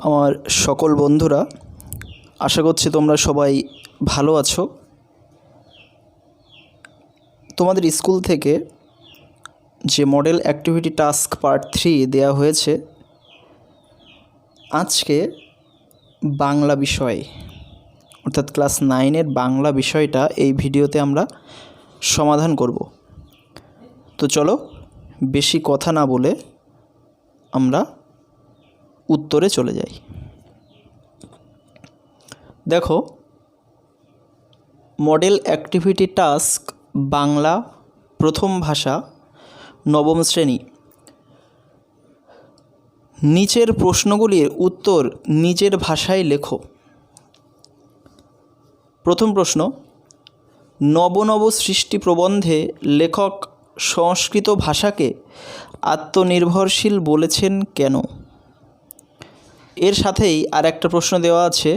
আমার সকল বন্ধুরা, আশা করছি তোমরা সবাই ভালো আছো। তোমাদের স্কুল থেকে যে মডেল অ্যাক্টিভিটি টাস্ক পার্ট 3 দেওয়া হয়েছে, আজকে বাংলা বিষয় অর্থাৎ ক্লাস 9-এর বাংলা বিষয়টা এই ভিডিওতে আমরা সমাধান করব। তো চলো বেশি কথা না বলে আমরা উত্তরে চলে যাই। দেখো, মডেল অ্যাক্টিভিটি টাস্ক বাংলা প্রথম ভাষা নবম শ্রেণী। নিচের প্রশ্নগুলির উত্তর নিজের ভাষায় লেখো। প্রথম প্রশ্ন, নব নব সৃষ্টি প্রবন্ধে লেখক সংস্কৃত ভাষাকে আত্মনির্ভরশীল বলেছেন কেন? এর সাথেই আর একটা প্রশ্ন দেওয়া আছে,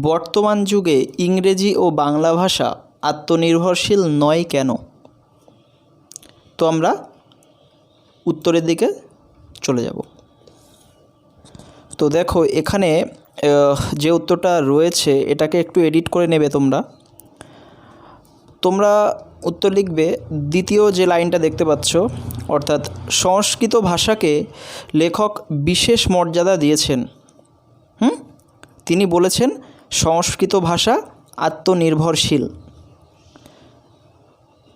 বর্তমান যুগে ইংরেজি ও বাংলা ভাষা আত্মনির্ভরশীল নয় কেন? তো আমরা উত্তরের দিকে চলে যাব। তো দেখো, এখানে যে উত্তরটা রয়েছে এটাকে একটু এডিট করে নেবে তোমরা উত্তর লিখবে দ্বিতীয় যে লাইনটা দেখতে পাচ্ছ, অর্থাৎ সংস্কৃত ভাষাকে লেখক বিশেষ মর্যাদা দিয়েছেন। তিনি বলেছেন সংস্কৃত ভাষা আত্মনির্ভরশীল।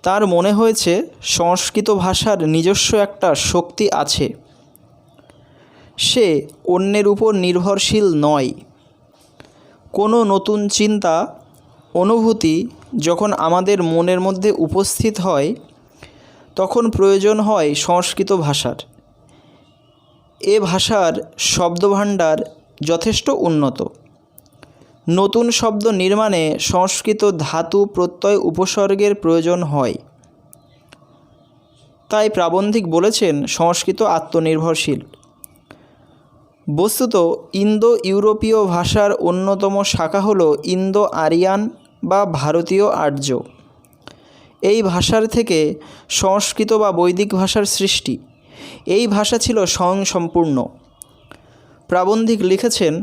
তার মনে হয়েছে সংস্কৃত ভাষার নিজস্ব একটা শক্তি আছে, সে অন্যের উপর নির্ভরশীল নয়। কোনো নতুন চিন্তা অনুভূতি যখন আমাদের মনের মধ্যে উপস্থিত হয়, তখন প্রয়োজন হয় সংস্কৃত ভাষার। এ ভাষার শব্দভাণ্ডার যথেষ্ট উন্নত। নতুন শব্দ নির্মাণে সংস্কৃত ধাতু প্রত্যয় উপসর্গের প্রয়োজন হয়। তাই প্রাবন্ধিক বলেছেন সংস্কৃত আত্মনির্ভরশীল। বস্তুত ইন্দো ইউরোপীয় ভাষার অন্যতম শাখা হল ইন্দো আরিয়ান বা ভারতীয় আর্য। এই ভাষার থেকে সংস্কৃত বা বৈদিক ভাষার সৃষ্টি। এই ভাষা ছিল স্বয়ংসম্পূর্ণ। প্রাবন্ধিক লিখেছেন,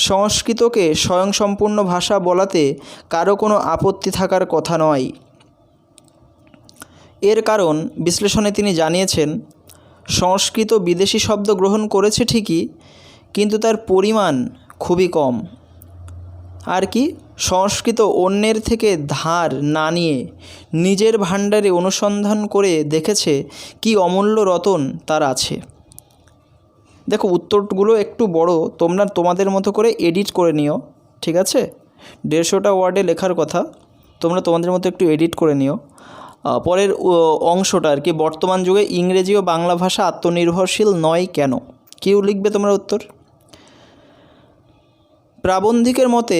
সংস্কৃতকে স্বয়ংসম্পূর্ণ ভাষা বলাতে কারো কোনো আপত্তি থাকার কথা নয়। এর কারণ বিশ্লেষণে তিনি জানিয়েছেন, সংস্কৃত বিদেশি শব্দ গ্রহণ করেছে ঠিকই, কিন্তু তার পরিমাণ খুবই কম। আর কি, সংস্কৃত অন্যের থেকে ধার না নিয়ে নিজের ভাণ্ডারে অনুসন্ধান করে দেখেছে কি অমূল্য রতন তার আছে। দেখো, উত্তরগুলো একটু বড়, তোমরা তোমাদের মতো করে এডিট করে নিও, ঠিক আছে? 150টা ওয়ার্ডে লেখার কথা, তোমরা তোমাদের মতো একটু এডিট করে নিও। পরের অংশটা আর কি, বর্তমান যুগে ইংরেজি ও বাংলা ভাষা আত্মনির্ভরশীল নয় কেন? কেউ লিখবে তোমরা উত্তর। প্রাবন্ধিকের মতে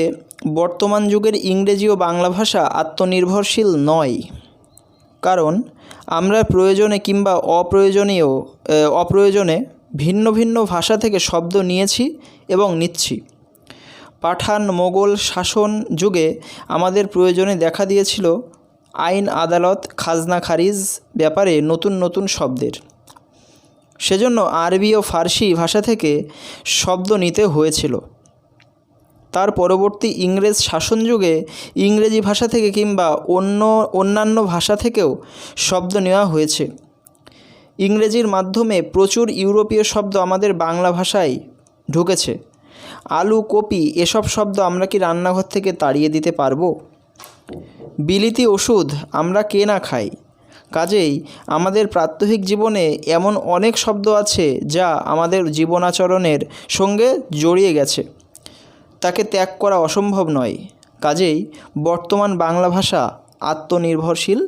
বর্তমান যুগের ইংরেজি ও বাংলা ভাষা আত্মনির্ভরশীল নয়, কারণ আমরা প্রয়োজনে কিংবা অপ্রয়োজনে ভিন্ন ভিন্ন ভাষা থেকে শব্দ নিয়েছি এবং নিচ্ছি। পাঠান মোগল শাসন যুগে আমাদের প্রয়োজনে দেখা দিয়েছিল আইন আদালত খাজনা খারিজ ব্যাপারে নতুন নতুন শব্দের। সেজন্য আরবি ও ফার্সি ভাষা থেকে শব্দ নিতে হয়েছিল। তার পরবর্তী ইংরেজ শাসন যুগে ইংরেজি ভাষা থেকে কিংবা অন্যান্য ভাষা থেকেও শব্দ নেওয়া হয়েছে। ইংরেজির মাধ্যমে প্রচুর ইউরোপীয় শব্দ আমাদের বাংলা ভাষায় ঢুকেছে। আলু, কপি এসব শব্দ আমরা কি রান্নাঘর থেকে তাড়িয়ে দিতে পারবো? বিলিতি ওষুধ আমরা কে না খাই। কাজেই আমাদের প্রাত্যহিক জীবনে এমন অনেক শব্দ আছে যা আমাদের জীবনাচরণের সঙ্গে জড়িয়ে গেছে, তাকে ত্যাগ করা অসম্ভব নয়। কাজেই বর্তমান বাংলা ভাষা আত্মনির্ভরশীল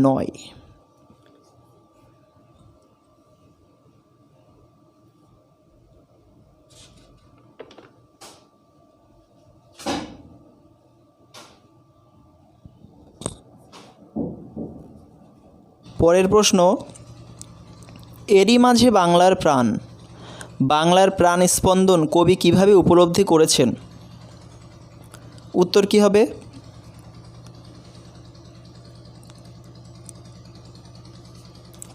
নয়। পরের প্রশ্ন, এরই মাঝে বাংলার প্রাণ। বাংলার প্রাণ স্পন্দন কবি কিভাবে উপলব্ধি করেছেন? উত্তর কি হবে?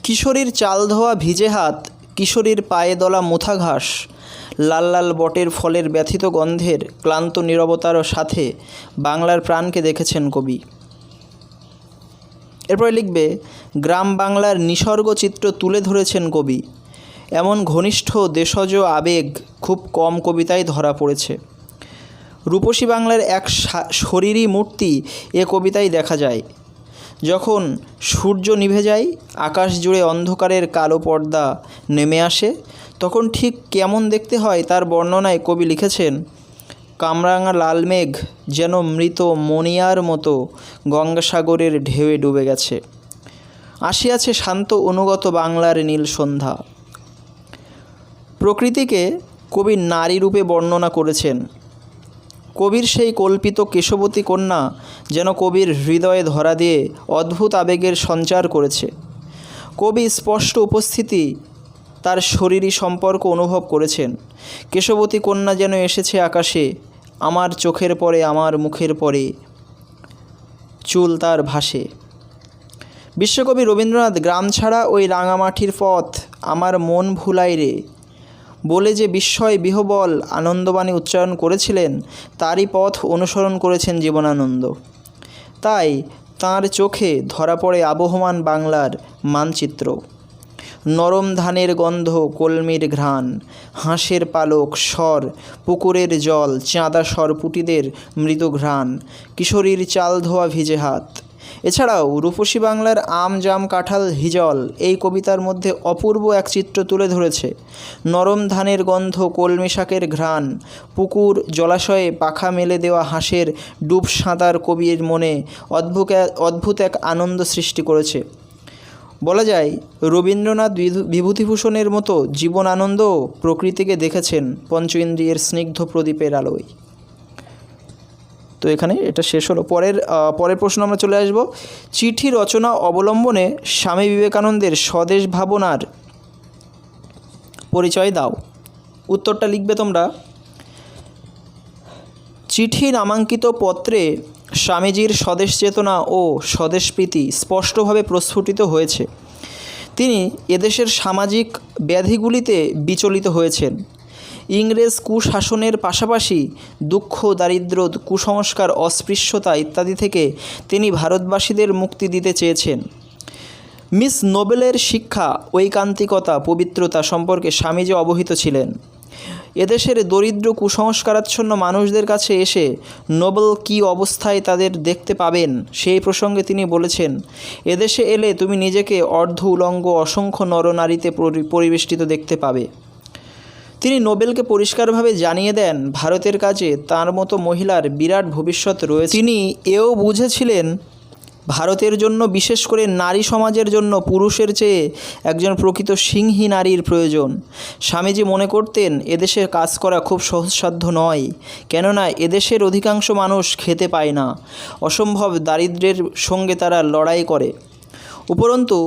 কিশোরীর চাল ধোয়া ভিজে হাত, কিশোরীর পায়ে দলা মুথা ঘাস, লাল লাল বটের ফলের ব্যথিত গন্ধের ক্লান্ত নীরবতার সাথে বাংলার প্রাণকে দেখেছেন কবি। এরপরে লিখবে, গ্রাম বাংলার নিসর্গ চিত্র তুলে ধরেছেন কবি। এমন ঘনিষ্ঠ দেশজ আবেগ খুব কম কবিতায় ধরা পড়েছে। রূপসী বাংলার এক শরীরী মূর্তি এ কবিতায় দেখা যায়। যখন সূর্য নিভে যায়, আকাশ জুড়ে অন্ধকারের কালো পর্দা নেমে আসে, তখন ঠিক কেমন দেখতে হয় তার বর্ণনায় কবি লিখেছেন, কামরাঙা লাল মেঘ যেন মৃত মণিয়ার মতো গঙ্গাসাগরের ঢেউয়ে ডুবে গেছে। আসিয়াছে শান্ত অনুগত বাংলার নীল সন্ধ্যা। প্রকৃতিকে কবি নারী রূপে বর্ণনা করেছেন। কবির সেই কল্পিত কেশবতী কন্যা যেন কবির হৃদয়ে ধরা দিয়ে অদ্ভুত আবেগের সঞ্চার করেছে। কবি স্পষ্ট উপস্থিতি তার শরীরী সম্পর্ক অনুভব করেছেন। কেশবতী কন্যা যেন এসেছে আকাশে, আমার চোখের পরে আমার মুখের পরে চুল তার ভাসে। বিশ্বকবি রবীন্দ্রনাথ গ্রাম ছাড়া ওই রাঙামাটির পথ আমার মন ভুলাই রে বলে যে বিস্ময় বিহবল আনন্দবাণী উচ্চারণ করেছিলেন, তারই পথ অনুসরণ করেছেন জীবনানন্দ। তাই তাঁর চোখে ধরা পড়ে আবহমান বাংলার মানচিত্র। নরম ধানের গন্ধ, কলমির ঘ্রাণ, হাঁসের পালক স্বর, পুকুরের জল, চাঁদা সরপুটিদের মৃদু ঘ্রাণ, কিশোরীর চাল ধোয়া ভিজে হাত। এছাড়াও রূপসী বাংলার আম জাম কাঁঠাল হিজল এই কবিতার মধ্যে অপূর্ব এক চিত্র তুলে ধরেছে। নরম ধানের গন্ধ, কলমি শাকের ঘ্রাণ, পুকুর জলাশয়ে পাখা মেলে দেওয়া হাঁসের ডুব সাঁতার কবির মনে অদ্ভুত এক আনন্দ সৃষ্টি করেছে। বলা যায় রবীন্দ্রনাথ বিভূতিভূষণের মতো জীবন আনন্দ প্রকৃতিকে দেখেছেন পঞ্চ ইন্দ্রিয়ের স্নিগ্ধ প্রদীপের আলোয়। তো এখানে এটা শেষ হলো। পরের প্রশ্ন আমরা চলে আসব। চিঠি রচনা অবলম্বনে স্বামী বিবেকানন্দের স্বদেশ ভাবনার পরিচয় দাও। উত্তরটা লিখবে তোমরা। চিঠি নামাঙ্কিত পত্রে স্বামীজির স্বদেশ চেতনা ও স্বদেশপ্রীতি স্পষ্টভাবে প্রস্ফুটিত হয়েছে। তিনি এদেশের সামাজিক ব্যাধিগুলিতে বিচলিত হয়েছেন। ইংরেজ কুশাসনের পাশাপাশি দুঃখ, দারিদ্র্য, কুসংস্কার, অস্পৃশ্যতা ইত্যাদি থেকে তিনি ভারতবাসীদের মুক্তি দিতে চেয়েছেন। মিস নোবেলের শিক্ষা, ঐকান্তিকতা, পবিত্রতা সম্পর্কে স্বামীজি অবহিত ছিলেন। এদেশের দরিদ্র কুসংস্কারাচ্ছন্ন মানুষদের কাছে এসে নোবেল কী অবস্থায় তাদের দেখতে পাবেন সেই প্রসঙ্গে তিনি বলেছেন, এদেশে এলে তুমি নিজেকে অর্ধ উলঙ্গ অসংখ্য নরনারীতে পরিবেষ্টিত দেখতে পাবে। তিনি নোবেলকে পরিষ্কারভাবে জানিয়ে দেন ভারতের কাজে তার মতো মহিলার বিরাট ভবিষ্যৎ রয়েছে। তিনি এও বুঝেছিলেন ভারতের জন্য, বিশেষ করে নারী সমাজের জন্য পুরুষের চেয়ে একজন প্রকৃত সিংহী নারীর প্রয়োজন। স্বামীজি মনে করতেন এদেশে কাজ করা খুব সহজসাধ্য নয়, কেননা এদেশের অধিকাংশ মানুষ খেতে পায় না, অসম্ভব দারিদ্র্যের সঙ্গে তারা লড়াই করে, উপরন্তু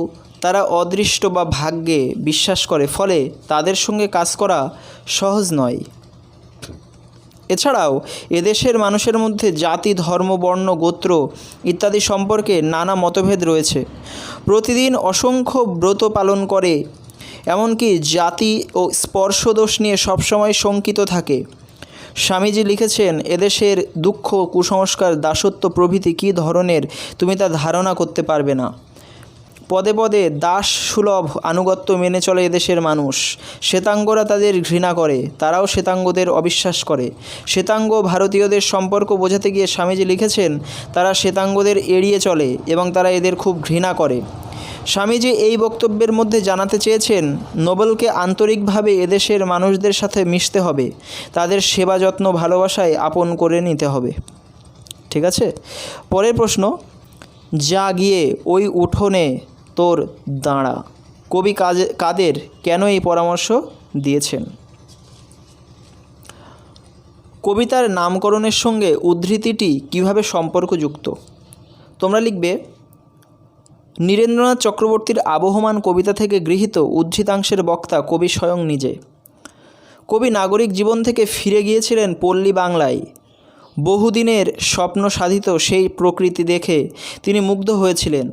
তারা অদৃষ্ট বা ভাগ্যে বিশ্বাস করে, ফলে তাদের সঙ্গে কাজ করা সহজ নয়। এছাড়াও এদেশের মানুষের মধ্যে জাতি, ধর্ম, বর্ণ, গোত্র ইত্যাদি সম্পর্কে নানা মতভেদ রয়েছে। প্রতিদিন অসংখ্য ব্রত পালন করে, এমনকি জাতি ও স্পর্শদোষ নিয়ে সবসময় শঙ্কিত থাকে। স্বামীজি লিখেছেন, এদেশের দুঃখ, কুসংস্কার, দাসত্ব প্রভৃতি কী ধরনের তুমি তা ধারণা করতে পারবে না। পদে পদে দাস সুলভ আনুগত্য মেনে চলে এদেশের মানুষ। শ্বেতাঙ্গরা তাদের ঘৃণা করে, তারাও শ্বেতাঙ্গদের অবিশ্বাস করে। শ্বেতাঙ্গ ভারতীয়দের সম্পর্ক বোঝাতে গিয়ে স্বামীজি লিখেছেন, তারা শ্বেতাঙ্গদের এড়িয়ে চলে এবং তারা এদের খুব ঘৃণা করে। স্বামীজি এই বক্তব্যের মধ্যে জানাতে চেয়েছেন, নোবেলকে আন্তরিকভাবে এদেশের মানুষদের সাথে মিশতে হবে, তাদের সেবা যত্ন ভালোবাসায় আপন করে নিতে হবে। ঠিক আছে, পরের প্রশ্ন, যা গিয়ে ওই উঠোনে তোর দাঁড়া। কবি কাদের কেন এই পরামর্শ দিয়েছেন? কবিতার নামকরণের সঙ্গে উদ্ধৃতিটি কিভাবে সম্পর্কযুক্ত? তোমরা লিখবে, নীরেন্দ্রনাথ চক্রবর্তীর আবহমান কবিতা থেকে গৃহীত উদ্ধৃতাংশের বক্তা কবি স্বয়ং নিজে। কবি নাগরিক জীবন থেকে ফিরে গিয়েছিলেন পল্লী বাংলায়। বহুদিনের স্বপ্ন সাধিত সেই প্রকৃতি দেখে তিনি মুগ্ধ হয়েছিলেন।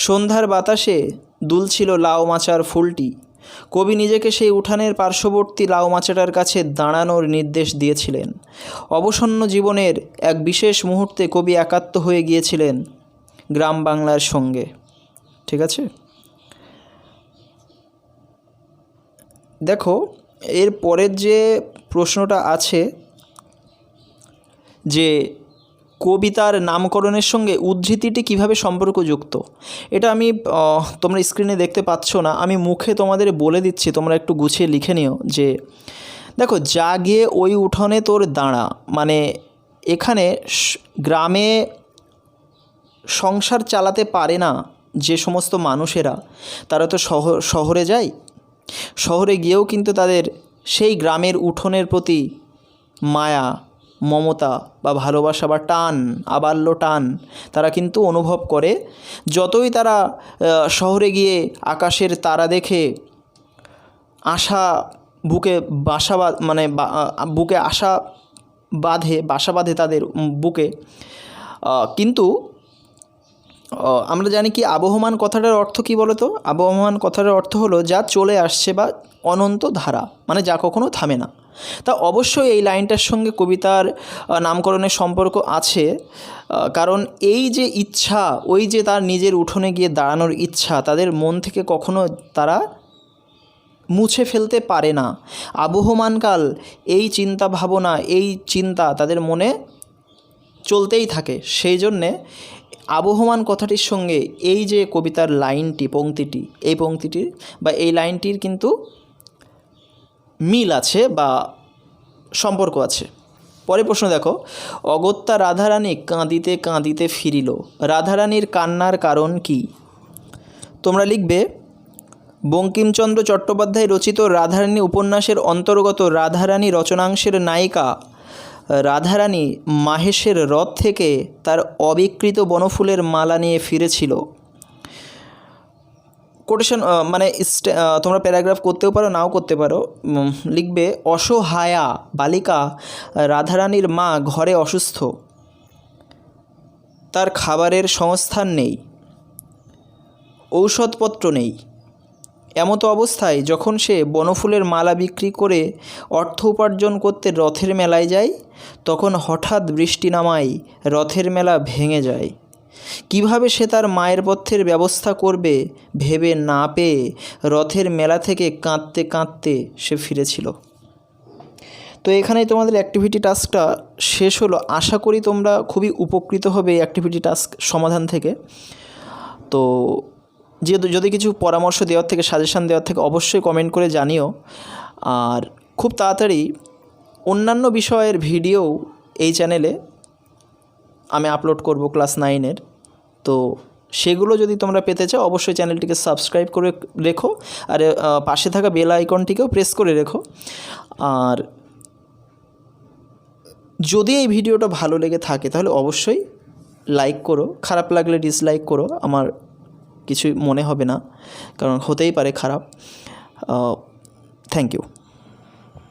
সন্ধ্যার বাতাসে দুলছিল লাউ মাচার ফুলটি, কবি নিজেকে সেই উঠানের পার্শ্ববর্তী লাউ মাচাটার কাছে দাঁড়ানোর নির্দেশ দিয়েছিলেন। অবসন্ন জীবনের এক বিশেষ মুহূর্তে কবি একাত্ম হয়ে গিয়েছিলেন গ্রাম বাংলার সঙ্গে। ঠিক আছে, দেখো এর পরের যে প্রশ্নটা আছে যে কবিতার নামকরণের সঙ্গে উদ্ধৃতিটি কিভাবে সম্পর্কযুক্ত, এটা আমি তোমরা স্ক্রিনে দেখতে পাচ্ছ না, আমি মুখে তোমাদের বলে দিচ্ছি, তোমরা একটু গুছিয়ে লিখে নিও। যে দেখো, যা গিয়ে ওই উঠোনে তোর দাঁড়া, মানে এখানে গ্রামে সংসার চালাতে পারে না যে সমস্ত মানুষেরা, তারা তো শহরে যায়। শহরে গিয়েও কিন্তু তাদের সেই গ্রামের উঠোনের প্রতি মায়া, মমতা বা ভালোবাসা বা টান, আবাল্য টান তারা কিন্তু অনুভব করে। যতই তারা শহরে গিয়ে আকাশের তারা দেখে আশা বুকে বুকে আশা বাসা বাঁধে তাদের বুকে, কিন্তু আমরা জানি কি আবহমান কথাটার অর্থ কী বলো তো? আবহমান কথাটার অর্থ হলো যা চলে আসছে বা অনন্ত ধারা, মানে যা কখনো থামে না। তা অবশ্যই এই লাইনটার সঙ্গে কবিতার নামকরণের সম্পর্ক আছে, কারণ এই যে ইচ্ছা, ওই যে তার নিজের উঠোনে গিয়ে দাঁড়ানোর ইচ্ছা, তাদের মন থেকে কখনো তারা মুছে ফেলতে পারে না। আবহমানকাল এই চিন্তা ভাবনা, এই চিন্তা তাদের মনে চলতেই থাকে। সেই জন্যে আবহমান কথাটির সঙ্গে এই যে কবিতার লাইনটি, পংক্তিটি, এই পংক্তিটির বা এই লাইনটির কিন্তু মিল আছে বা সম্পর্ক আছে। পরের প্রশ্ন দেখো, অগত্যা রাধারানী কাঁদিতে কাঁদিতে ফিরিল, রাধারানীর কান্নার কারণ কি? তোমরা লিখবে, বঙ্কিমচন্দ্র চট্টোপাধ্যায় রচিত রাধারানী উপন্যাসের অন্তর্গত রাধারানী রচনাংশের নায়িকা রাধারানী মাহেশের রথ থেকে তার অবিকৃত বনফুলের মালা নিয়ে ফিরেছিল। কোটেশন মানে তোমরা প্যারাগ্রাফ করতেও পারো, নাও করতে পারো। লিখবে, অসহায়া বালিকা রাধারানীর মা ঘরে অসুস্থ, তার খাবারের সংস্থান নেই, ঔষধপত্র নেই। এমতো অবস্থায় যখন সে বনফুলের মালা বিক্রি করে অর্থ উপার্জন করতে রথের মেলায় যায়, তখন হঠাৎ বৃষ্টি নামায় রথের মেলা ভেঙে যায়। কিভাবে সে তার মায়ের পথ্যের ব্যবস্থা করবে ভেবে না পেয়ে রথের মেলা থেকে কাঁদতে কাঁদতে সে ফিরেছিল। তো এখানেই তোমাদের অ্যাক্টিভিটি টাস্কটা শেষ হলো। আশা করি তোমরা খুবই উপকৃত হবে এই অ্যাক্টিভিটি টাস্ক সমাধান থেকে। তো যদি কিছু পরামর্শ দেওয়ার থেকে, সাজেশান দেওয়ার থেকে অবশ্যই কমেন্ট করে জানিও। আর খুব তাড়াতাড়ি অন্যান্য বিষয়ের ভিডিও এই চ্যানেলে আমি আপলোড করব ক্লাস 9-এর। তো সেগুলো যদি তোমরা পেতে চাও অবশ্যই চ্যানেলটিকে সাবস্ক্রাইব করে রেখো, আর পাশে থাকা বেল আইকনটিকেও প্রেস করে রেখো। আর যদি এই ভিডিওটা ভালো লেগে থাকে তাহলে অবশ্যই লাইক করো, খারাপ লাগলে ডিসলাইক করো, আমার কিছু মনে হবে না, কারণ হতেই পারে খারাপ। Thank you.